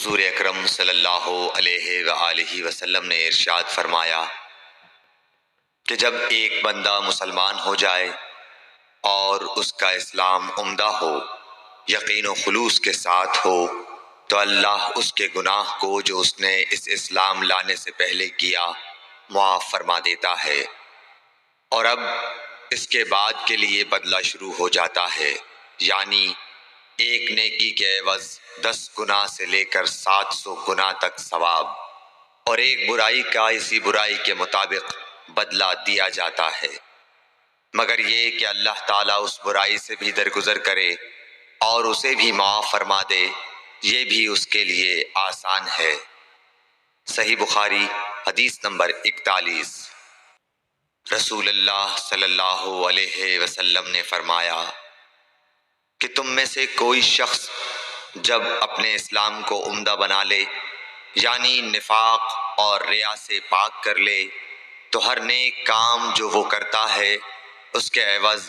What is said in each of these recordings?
حضور اکرم صلی اللہ علیہ وآلہ وسلم نے ارشاد فرمایا کہ جب ایک بندہ مسلمان ہو جائے اور اس کا اسلام عمدہ ہو، یقین و خلوص کے ساتھ ہو، تو اللہ اس کے گناہ کو جو اس نے اس اسلام لانے سے پہلے کیا معاف فرما دیتا ہے، اور اب اس کے بعد کے لیے بدلہ شروع ہو جاتا ہے، یعنی ایک نیکی کے عوض 10 گناہ سے لے کر 700 گناہ تک ثواب، اور ایک برائی کا اسی برائی کے مطابق بدلہ دیا جاتا ہے، مگر یہ کہ اللہ تعالیٰ اس برائی سے بھی درگزر کرے اور اسے بھی معاف فرما دے، یہ بھی اس کے لیے آسان ہے۔ صحیح بخاری حدیث نمبر 41۔ رسول اللہ صلی اللہ علیہ وسلم نے فرمایا کہ تم میں سے کوئی شخص جب اپنے اسلام کو عمدہ بنا لے، یعنی نفاق اور ریا سے پاک کر لے، تو ہر نیک کام جو وہ کرتا ہے اس کے عوض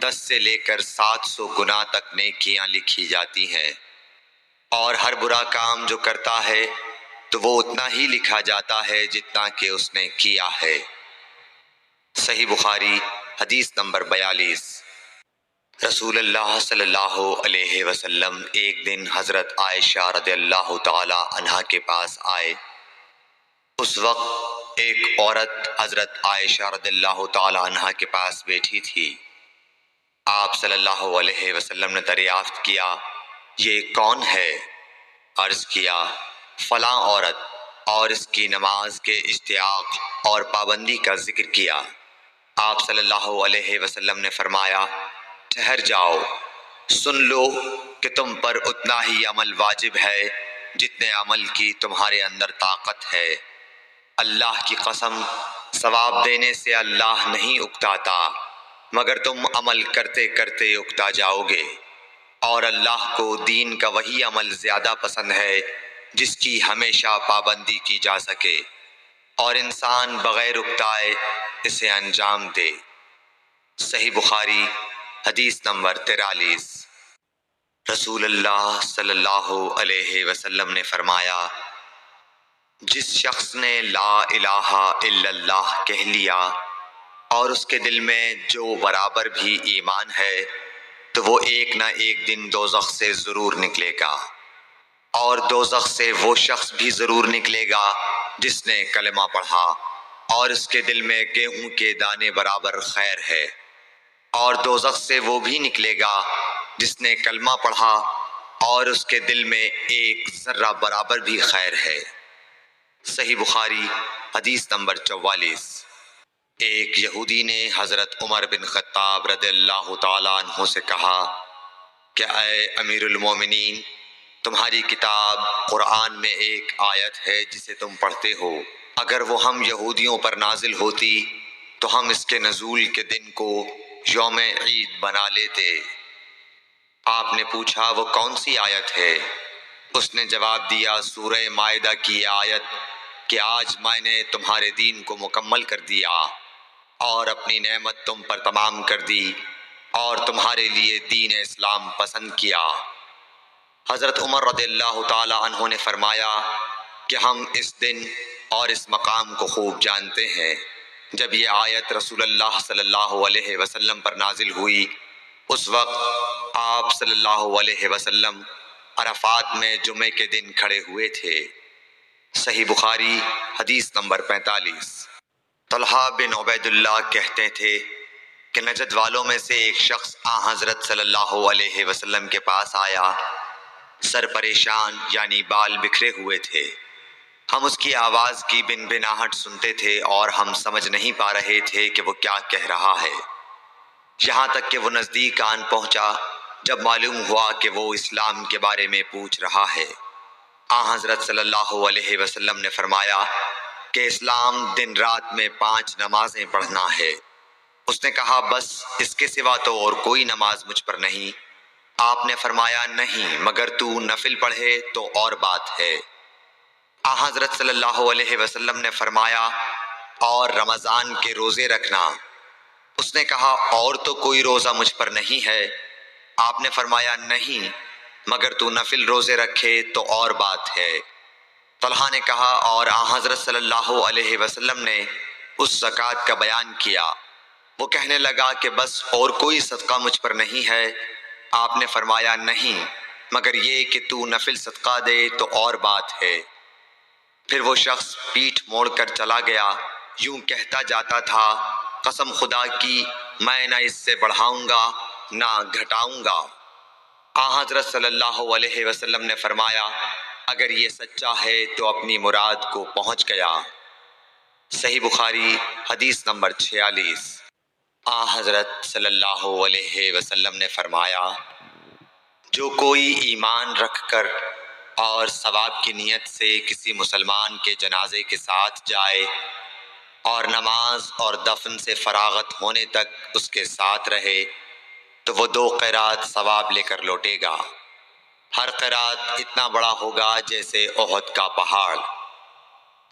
10 سے لے کر 700 گناہ تک نیکیاں لکھی جاتی ہیں، اور ہر برا کام جو کرتا ہے تو وہ اتنا ہی لکھا جاتا ہے جتنا کہ اس نے کیا ہے۔ صحیح بخاری حدیث نمبر 42۔ رسول اللہ صلی اللہ علیہ وسلم ایک دن حضرت عائشہ رضی اللہ تعالی عنہا کے پاس آئے۔ اس وقت ایک عورت حضرت عائشہ رضی اللہ تعالی عنہا کے پاس بیٹھی تھی۔ آپ صلی اللہ علیہ وسلم نے دریافت کیا، یہ کون ہے؟ عرض کیا، فلاں عورت، اور اس کی نماز کے اشتیاق اور پابندی کا ذکر کیا۔ آپ صلی اللہ علیہ وسلم نے فرمایا، ٹھہر جاؤ، سن لو کہ تم پر اتنا ہی عمل واجب ہے جتنے عمل کی تمہارے اندر طاقت ہے۔ اللہ کی قسم، ثواب دینے سے اللہ نہیں اکتاتا، مگر تم عمل کرتے کرتے اکتا جاؤ گے، اور اللہ کو دین کا وہی عمل زیادہ پسند ہے جس کی ہمیشہ پابندی کی جا سکے، اور انسان بغیر اکتائے اسے انجام دے۔ صحیح بخاری حدیث نمبر 43۔ رسول اللہ صلی اللہ علیہ وسلم نے فرمایا، جس شخص نے لا الہ الا اللہ کہہ لیا اور اس کے دل میں جو برابر بھی ایمان ہے، تو وہ ایک نہ ایک دن دوزخ سے ضرور نکلے گا، اور دوزخ سے وہ شخص بھی ضرور نکلے گا جس نے کلمہ پڑھا اور اس کے دل میں گیہوں کے دانے برابر خیر ہے، اور دوزخ سے وہ بھی نکلے گا جس نے کلمہ پڑھا اور اس کے دل میں ایک ذرہ برابر بھی خیر ہے۔ صحیح بخاری حدیث نمبر 44۔ ایک یہودی نے حضرت عمر بن خطاب رضی اللہ تعالیٰ عنہ سے کہا کہ اے امیر المومنین، تمہاری کتاب قرآن میں ایک آیت ہے جسے تم پڑھتے ہو، اگر وہ ہم یہودیوں پر نازل ہوتی تو ہم اس کے نزول کے دن کو یوم عید بنا لیتے۔ آپ نے پوچھا، وہ کون سی آیت ہے؟ اس نے جواب دیا، سورہ مائدہ کی آیت کہ آج میں نے تمہارے دین کو مکمل کر دیا اور اپنی نعمت تم پر تمام کر دی اور تمہارے لیے دین اسلام پسند کیا۔ حضرت عمر رضی اللہ تعالی عنہ نے فرمایا کہ ہم اس دن اور اس مقام کو خوب جانتے ہیں۔ جب یہ آیت رسول اللہ صلی اللہ علیہ وسلم پر نازل ہوئی، اس وقت آپ صلی اللہ علیہ وسلم عرفات میں جمعے کے دن کھڑے ہوئے تھے۔ صحیح بخاری حدیث نمبر 45۔ طلحہ بن عبید اللہ کہتے تھے کہ نجد والوں میں سے ایک شخص حضرت صلی اللہ علیہ وسلم کے پاس آیا، سر پریشان یعنی بال بکھرے ہوئے تھے۔ ہم اس کی آواز کی بنبناہٹ سنتے تھے اور ہم سمجھ نہیں پا رہے تھے کہ وہ کیا کہہ رہا ہے، یہاں تک کہ وہ نزدیک آن پہنچا جب معلوم ہوا کہ وہ اسلام کے بارے میں پوچھ رہا ہے۔ حضرت صلی اللہ علیہ وسلم نے فرمایا کہ اسلام دن رات میں 5 نمازیں پڑھنا ہے۔ اس نے کہا، بس اس کے سوا تو اور کوئی نماز مجھ پر نہیں۔ آپ نے فرمایا، نہیں، مگر تو نفل پڑھے تو اور بات ہے۔ حضرت صلی اللہ علیہ وسلم نے فرمایا، اور رمضان کے روزے رکھنا۔ اس نے کہا، اور تو کوئی روزہ مجھ پر نہیں ہے۔ آپ نے فرمایا، نہیں، مگر تو نفل روزے رکھے تو اور بات ہے۔ طلحہ نے کہا اور حضرت صلی اللہ علیہ وسلم نے اس زکوٰۃ کا بیان کیا۔ وہ کہنے لگا کہ بس اور کوئی صدقہ مجھ پر نہیں ہے؟ آپ نے فرمایا نہیں، مگر یہ کہ تو نفل صدقہ دے تو اور بات ہے۔ پھر وہ شخص پیٹھ موڑ کر چلا گیا، یوں کہتا جاتا تھا قسم خدا کی میں نہ اس سے بڑھاؤں گا نہ گھٹاؤں گا۔ حضرت صلی اللہ علیہ وسلم نے فرمایا اگر یہ سچا ہے تو اپنی مراد کو پہنچ گیا۔ صحیح بخاری حدیث نمبر 46۔ حضرت صلی اللہ علیہ وسلم نے فرمایا جو کوئی ایمان رکھ کر اور ثواب کی نیت سے کسی مسلمان کے جنازے کے ساتھ جائے اور نماز اور دفن سے فراغت ہونے تک اس کے ساتھ رہے تو وہ 2 قیرات ثواب لے کر لوٹے گا۔ ہر قیرات اتنا بڑا ہوگا جیسے احد کا پہاڑ۔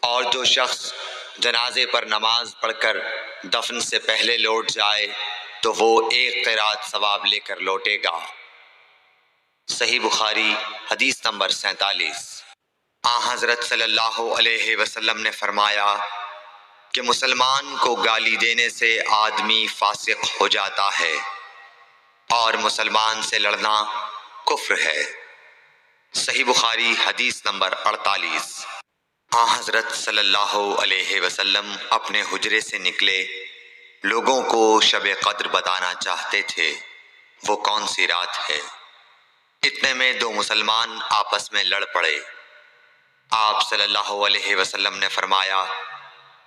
اور جو شخص جنازے پر نماز پڑھ کر دفن سے پہلے لوٹ جائے تو وہ 1 قیرات ثواب لے کر لوٹے گا۔ صحیح بخاری حدیث نمبر 47۔ حضرت صلی اللہ علیہ وسلم نے فرمایا کہ مسلمان کو گالی دینے سے آدمی فاسق ہو جاتا ہے اور مسلمان سے لڑنا کفر ہے۔ صحیح بخاری حدیث نمبر 48۔ حضرت صلی اللہ علیہ وسلم اپنے حجرے سے نکلے، لوگوں کو شب قدر بتانا چاہتے تھے وہ کون سی رات ہے۔ اتنے میں 2 مسلمان آپس میں لڑ پڑے۔ آپ صلی اللہ علیہ وسلم نے فرمایا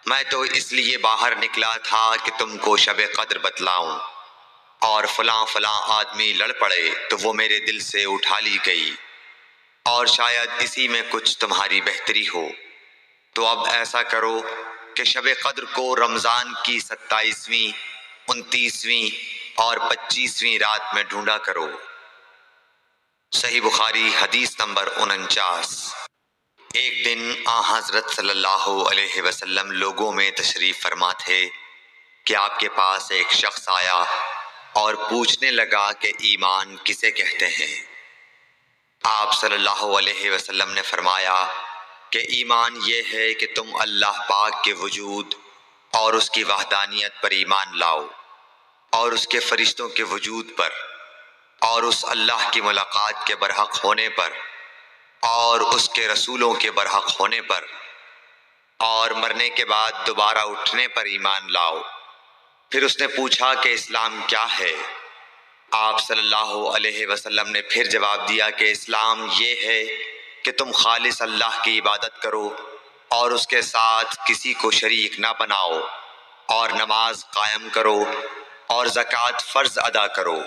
میں تو اس لیے باہر نکلا تھا کہ تم کو شب قدر بتلاؤں، اور فلاں فلاں آدمی لڑ پڑے تو وہ میرے دل سے اٹھا لی گئی، اور شاید اسی میں کچھ تمہاری بہتری ہو۔ تو اب ایسا کرو کہ شب قدر کو رمضان کی 27ویں، 29ویں اور 25ویں رات میں ڈھونڈا کرو۔ صحیح بخاری حدیث نمبر 49۔ ایک دن حضرت صلی اللہ علیہ وسلم لوگوں میں تشریف فرما تھے کہ آپ کے پاس ایک شخص آیا اور پوچھنے لگا کہ ایمان کسے کہتے ہیں؟ آپ صلی اللہ علیہ وسلم نے فرمایا کہ ایمان یہ ہے کہ تم اللہ پاک کے وجود اور اس کی وحدانیت پر ایمان لاؤ، اور اس کے فرشتوں کے وجود پر، اور اس اللہ کی ملاقات کے برحق ہونے پر، اور اس کے رسولوں کے برحق ہونے پر، اور مرنے کے بعد دوبارہ اٹھنے پر ایمان لاؤ۔ پھر اس نے پوچھا کہ اسلام کیا ہے؟ آپ صلی اللہ علیہ وسلم نے پھر جواب دیا کہ اسلام یہ ہے کہ تم خالص اللہ کی عبادت کرو اور اس کے ساتھ کسی کو شریک نہ بناؤ، اور نماز قائم کرو، اور زکوٰۃ فرض ادا کرو،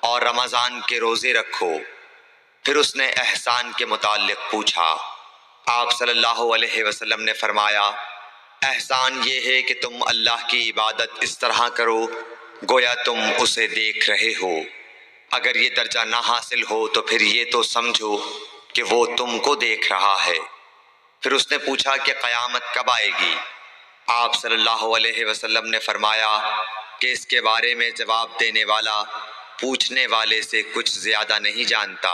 اور رمضان کے روزے رکھو۔ پھر اس نے احسان کے متعلق پوچھا۔ آپ صلی اللہ علیہ وسلم نے فرمایا احسان یہ ہے کہ تم اللہ کی عبادت اس طرح کرو گویا تم اسے دیکھ رہے ہو۔ اگر یہ درجہ نہ حاصل ہو تو پھر یہ تو سمجھو کہ وہ تم کو دیکھ رہا ہے۔ پھر اس نے پوچھا کہ قیامت کب آئے گی؟ آپ صلی اللہ علیہ وسلم نے فرمایا کہ اس کے بارے میں جواب دینے والا پوچھنے والے سے کچھ زیادہ نہیں جانتا،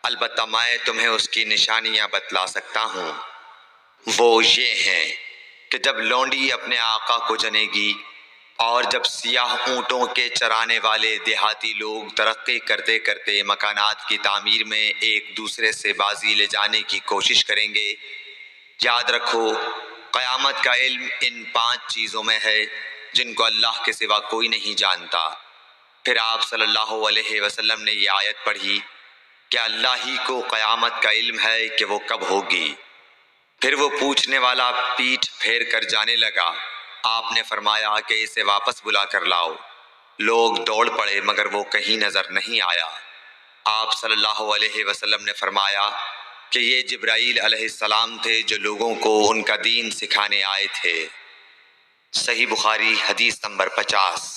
البتہ میں تمہیں اس کی نشانیاں بتلا سکتا ہوں۔ وہ یہ ہیں کہ جب لونڈی اپنے آقا کو جنے گی، اور جب سیاہ اونٹوں کے چرانے والے دیہاتی لوگ ترقی کرتے کرتے مکانات کی تعمیر میں ایک دوسرے سے بازی لے جانے کی کوشش کریں گے، یاد رکھو قیامت کا علم ان 5 چیزوں میں ہے جن کو اللہ کے سوا کوئی نہیں جانتا۔ پھر آپ صلی اللہ علیہ وسلم نے یہ آیت پڑھی کہ اللہ ہی کو قیامت کا علم ہے کہ وہ کب ہوگی۔ پھر وہ پوچھنے والا پیٹھ پھیر کر جانے لگا۔ آپ نے فرمایا کہ اسے واپس بلا کر لاؤ۔ لوگ دوڑ پڑے مگر وہ کہیں نظر نہیں آیا۔ آپ صلی اللہ علیہ وسلم نے فرمایا کہ یہ جبرائیل علیہ السلام تھے جو لوگوں کو ان کا دین سکھانے آئے تھے۔ صحیح بخاری حدیث نمبر 50۔